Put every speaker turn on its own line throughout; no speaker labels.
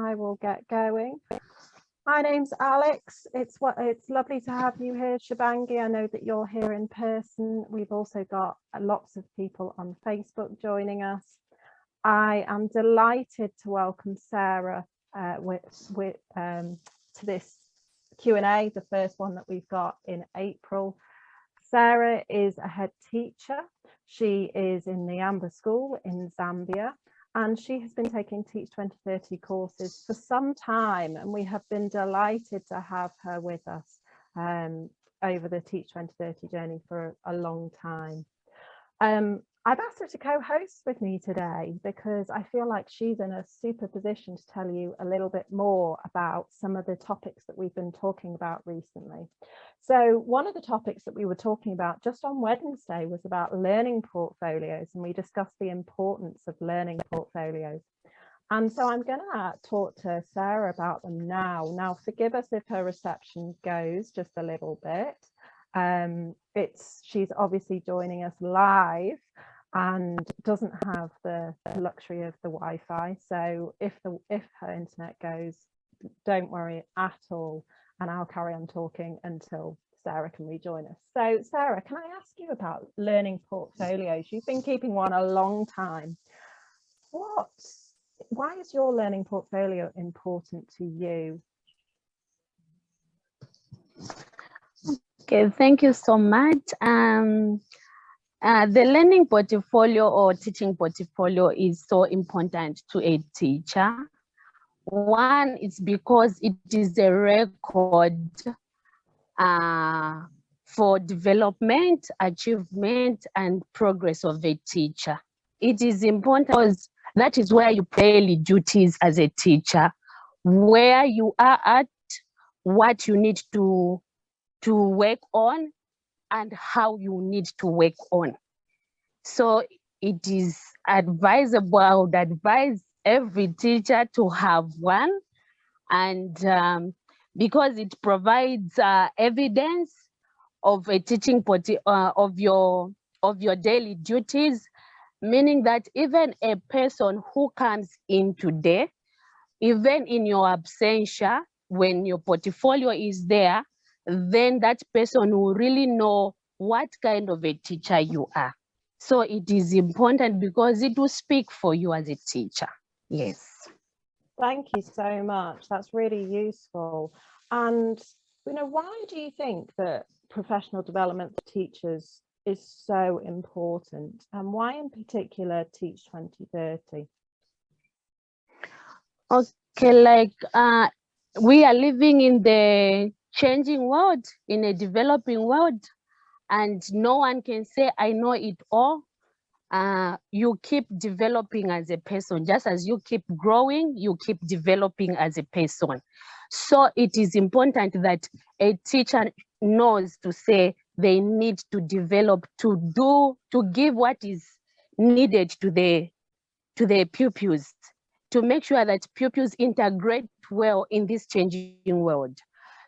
I will get going. My name's Alex. It's lovely to have you here, Shabangi. I know that you're here in person. We've also got lots of people on Facebook joining us. I am delighted to welcome Sera to this Q&A, the first one that we've got in April. Sera is a head teacher. She is in the Amber School in Zambia, and she has been taking Teach2030 courses for some time, and we have been delighted to have her with us over the Teach2030 journey for a long time. I've asked her to co-host with me today because I feel like she's in a super position to tell you a little bit more about some of the topics that we've been talking about recently. So one of the topics that we were talking about just on Wednesday was about learning portfolios, and we discussed the importance of learning portfolios. And so I'm going to talk to Sera about them now. Now, forgive us if her reception goes just a little bit. She's obviously joining us live and doesn't have the luxury of the Wi-Fi. So if her internet goes, don't worry at all, and I'll carry on talking until Sera can rejoin us. So Sera, can I ask you about learning portfolios? You've been keeping one a long time. Why is your learning portfolio important to you?
Okay, thank you so much. The learning portfolio or teaching portfolio is so important to a teacher. One, it's because it is a record for development, achievement, and progress of a teacher. It is important because that is where you daily duties as a teacher, where you are at, what you need to work on, and how you need to work on. So it is advisable, I would advise every teacher to have one, and because it provides evidence of a teaching of your daily duties, meaning that even a person who comes in today, even in your absentia, when your portfolio is there, then that person will really know what kind of a teacher you are. So it is important because it will speak for you as a teacher. Yes.
Thank you so much. That's really useful. And why do you think that professional development for teachers is so important, and why in particular Teach2030?
Okay, we are living in the changing world, in a developing world, and no one can say I know it all. You keep developing as a person. Just as you keep growing, you keep developing as a person. So it is important that a teacher knows to say they need to develop, to give what is needed to the pupils, to make sure that pupils integrate well in this changing world.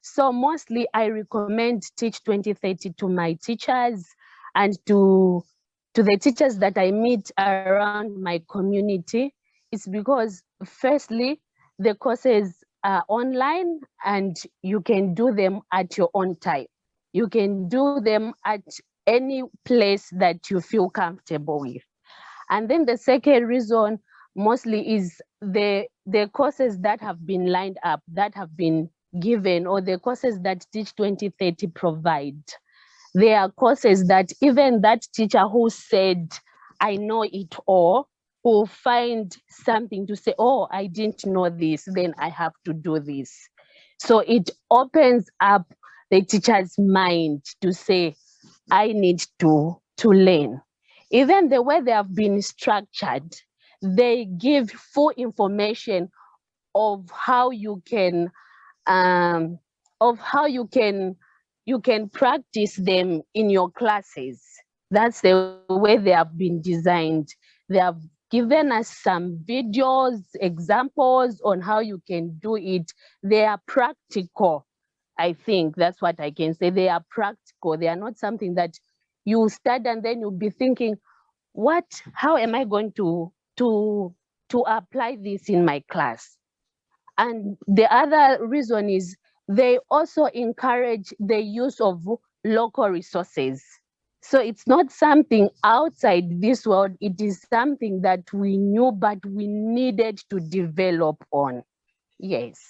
So mostly I recommend Teach2030 to my teachers and to the teachers that I meet around my community. It's because firstly, the courses are online and you can do them at your own time. You can do them at any place that you feel comfortable with. And then the second reason mostly is the courses that have been lined up, that have been given, or the courses that Teach2030 provide. There are courses that even that teacher who said, I know it all, will find something to say, oh, I didn't know this, then I have to do this. So it opens up the teacher's mind to say, I need to learn. Even the way they have been structured, they give full information of how you can practice them in your classes. That's the way they have been designed. They have given us some videos, examples on how you can do it. They are practical. I think that's what I can say. They are practical. They are not something that you start and then you'll be thinking, how am I going to apply this in my class? And the other reason is they also encourage the use of local resources. So it's not something outside this world, it is something that we knew, but we needed to develop on. Yes.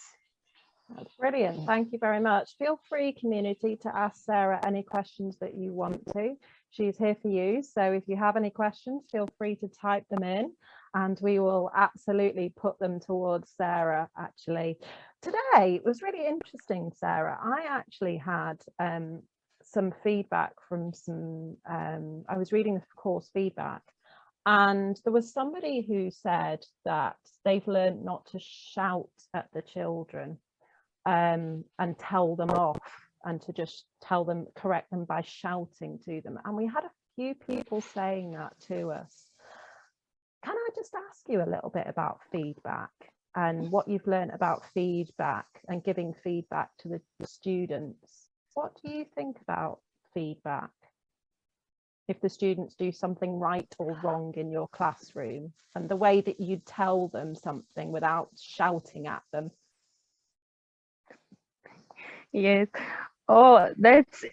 That's brilliant. Thank you very much. Feel free, community, to ask Sera any questions that you want to. She's here for you. So if you have any questions, feel free to type them in and we will absolutely put them towards Sera. Actually, today was really interesting, Sera. I actually had some feedback from some, I was reading the course feedback, and there was somebody who said that they've learned not to shout at the children and tell them off, and to just correct them by shouting to them. And we had a few people saying that to us. Can I just ask you a little bit about feedback and what you've learned about feedback and giving feedback to the students? What do you think about feedback? If the students do something right or wrong in your classroom, and the way that you tell them something without shouting at them.
Yes. Oh, that's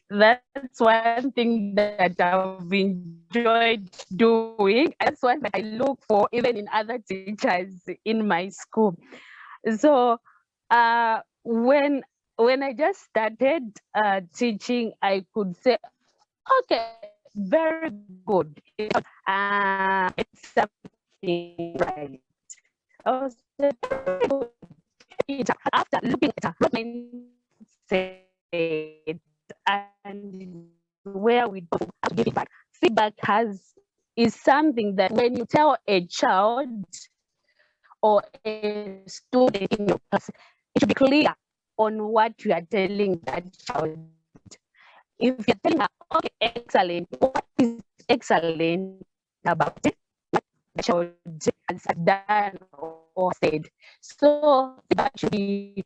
one thing that I've enjoyed doing. That's one that I look for even in other teachers in my school. So when I just started teaching, I could say, okay, very good. It's something right. I was very good. After looking at what mindset and where we do to give feedback. Feedback is something that when you tell a child or a student in your class, it should be clear on what you are telling that child. If you're telling her, okay, excellent, what is excellent about it? What the child has done or said. So that should be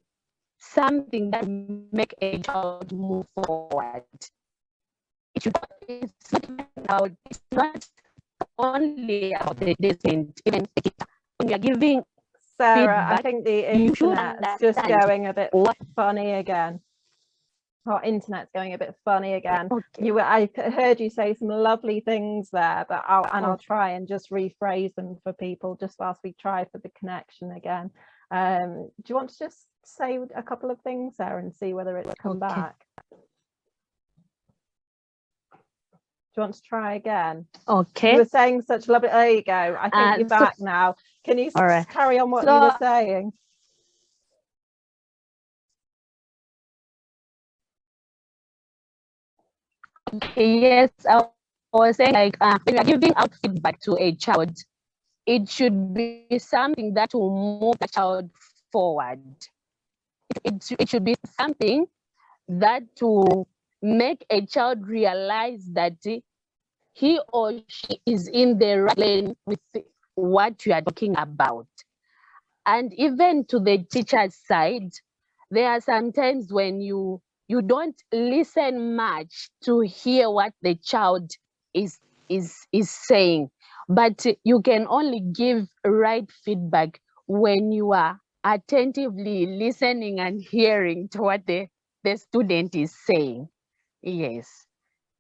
something that make a child move forward. It's not only about the discipline, even when you're giving
Sera,
feedback,
I think the internet's just going a bit funny again. Our internet's going a bit funny again. Okay. I heard you say some lovely things there, but I'll try and just rephrase them for people just whilst we try for the connection again. Do you want to just say a couple of things there and see whether it's come back? Do you want to try again?
Okay.
You were saying such lovely. There you go. I think you're back now. Can you carry on what you were saying?
Yes, I was saying, like, when you're giving out feedback to a child, it should be something that will move the child forward. It should be something that will make a child realize that he or she is in the right lane with what you are talking about. And even to the teacher's side, there are some times when you don't listen much to hear what the child is saying, but you can only give right feedback when you are attentively listening and hearing to what the student is saying. Yes.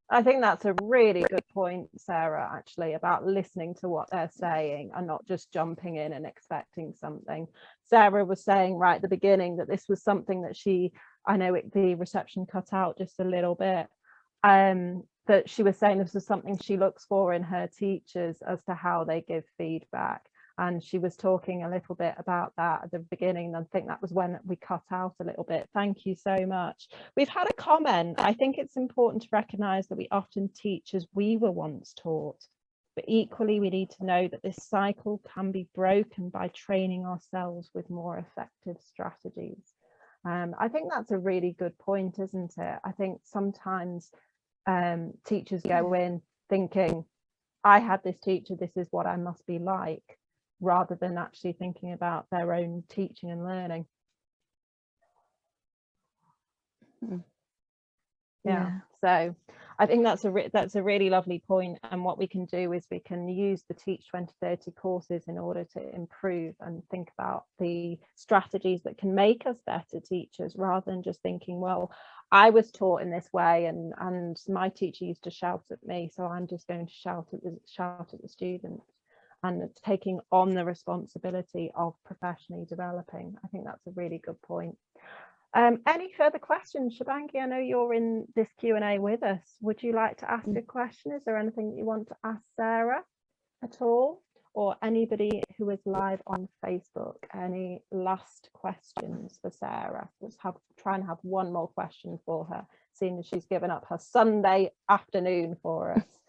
I think that's a really good point, Sera, actually, about listening to what they're saying and not just jumping in and expecting something. Sera was saying right at the beginning that this was something that I know the reception cut out just a little bit, that she was saying this was something she looks for in her teachers as to how they give feedback. And she was talking a little bit about that at the beginning. I think that was when we cut out a little bit. Thank you so much. We've had a comment. I think it's important to recognise that we often teach as we were once taught, but equally we need to know that this cycle can be broken by training ourselves with more effective strategies. I think that's a really good point, isn't it? I think sometimes teachers go in thinking, I had this teacher, this is what I must be like, rather than actually thinking about their own teaching and learning. Yeah. So I think that's a really lovely point. And what we can do is we can use the Teach 2030 courses in order to improve and think about the strategies that can make us better teachers, rather than just thinking, well, I was taught in this way and my teacher used to shout at me, so I'm just going to shout at the students, and taking on the responsibility of professionally developing. I think that's a really good point. Any further questions? Shabangi, I know you're in this Q&A with us. Would you like to ask a question? Is there anything that you want to ask Sera at all? Or anybody who is live on Facebook? Any last questions for Sera? Let's try and have one more question for her, seeing as she's given up her Sunday afternoon for us.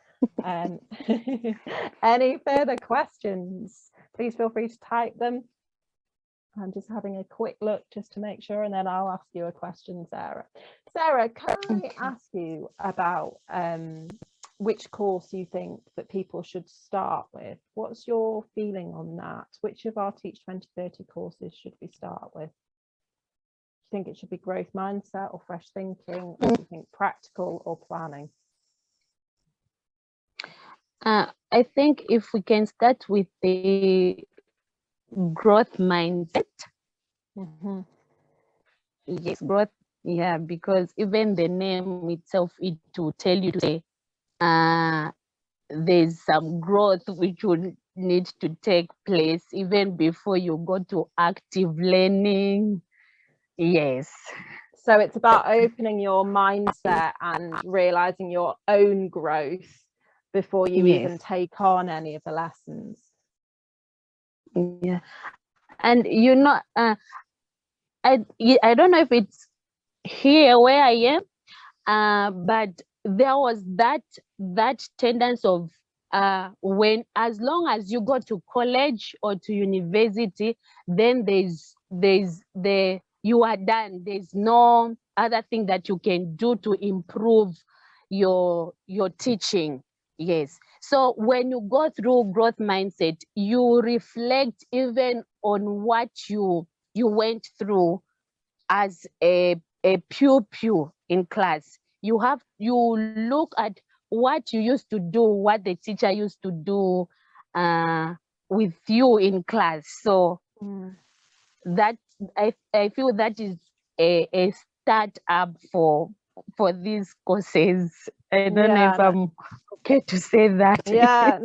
Any further questions? Please feel free to type them. I'm just having a quick look just to make sure, and then I'll ask you a question, Sera. Sera, can I ask you about which course you think that people should start with? What's your feeling on that? Which of our Teach 2030 courses should we start with? Do you think it should be growth mindset or fresh thinking, or do you think practical or planning?
I think if we can start with the growth mindset. Yes, growth. Yeah, because even the name itself, it will tell you to say there's some growth which would need to take place even before you go to active learning. Yes.
So it's about opening your mindset and realizing your own growth before you even take on any of the lessons.
Yeah, and you know, I don't know if it's here where I am, but there was that tendency of when, as long as you go to college or to university, then you are done. There's no other thing that you can do to improve your teaching. Yes. So when you go through growth mindset, you reflect even on what you went through as a pupil in class. You look at what you used to do, what the teacher used to do with you in class. So that I feel that is a start up for these courses. I don't know if I'm okay to say that.
Yeah,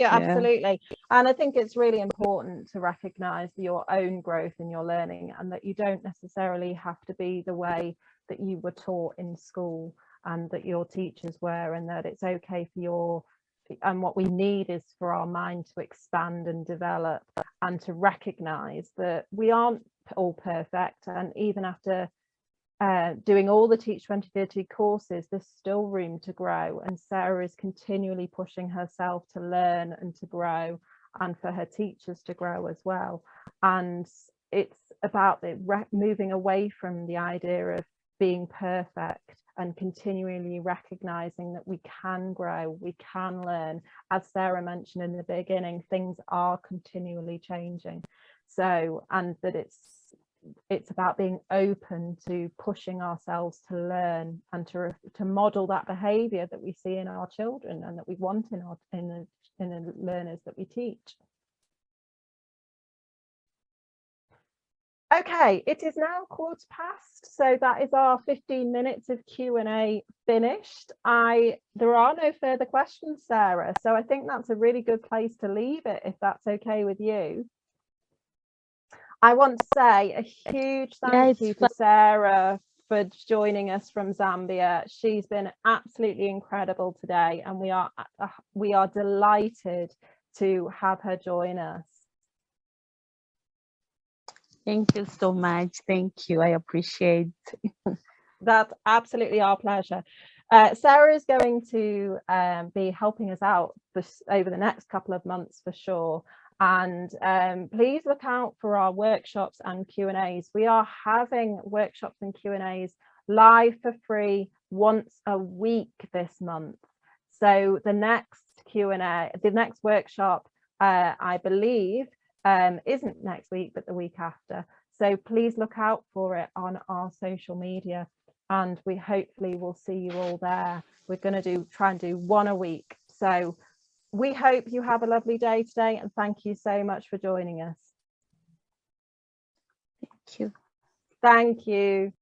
absolutely. And I think it's really important to recognize your own growth in your learning, and that you don't necessarily have to be the way that you were taught in school and that your teachers were, and that it's okay for and what we need is for our mind to expand and develop, and to recognize that we aren't all perfect, and even after doing all the Teach 2030 courses, there's still room to grow, and Sera is continually pushing herself to learn and to grow, and for her teachers to grow as well. And it's about moving away from the idea of being perfect and continually recognizing that we can grow, we can learn. As Sera mentioned in the beginning, things are continually changing. So, and that it's about being open to pushing ourselves to learn and to model that behavior that we see in our children and that we want in the learners that we teach. Okay, it is now 15:15, so that is our 15 minutes of Q&A finished. There are no further questions, Sera, so I think that's a really good place to leave it, if that's okay with you. I want to say a huge thank you to Sera for joining us from Zambia. She's been absolutely incredible today, and we are delighted to have her join us.
Thank you so much. Thank you. I appreciate it.
That's absolutely our pleasure. Sera is going to be helping us out over the next couple of months for sure. And please look out for our workshops and Q&As. We are having workshops and Q&As live for free once a week this month. So the next Q&A, the next workshop, I believe, isn't next week, but the week after. So please look out for it on our social media. and we hopefully will see you all there. We're going to try and do one a week. So we hope you have a lovely day today, and thank you so much for joining us.
Thank you.
Thank you.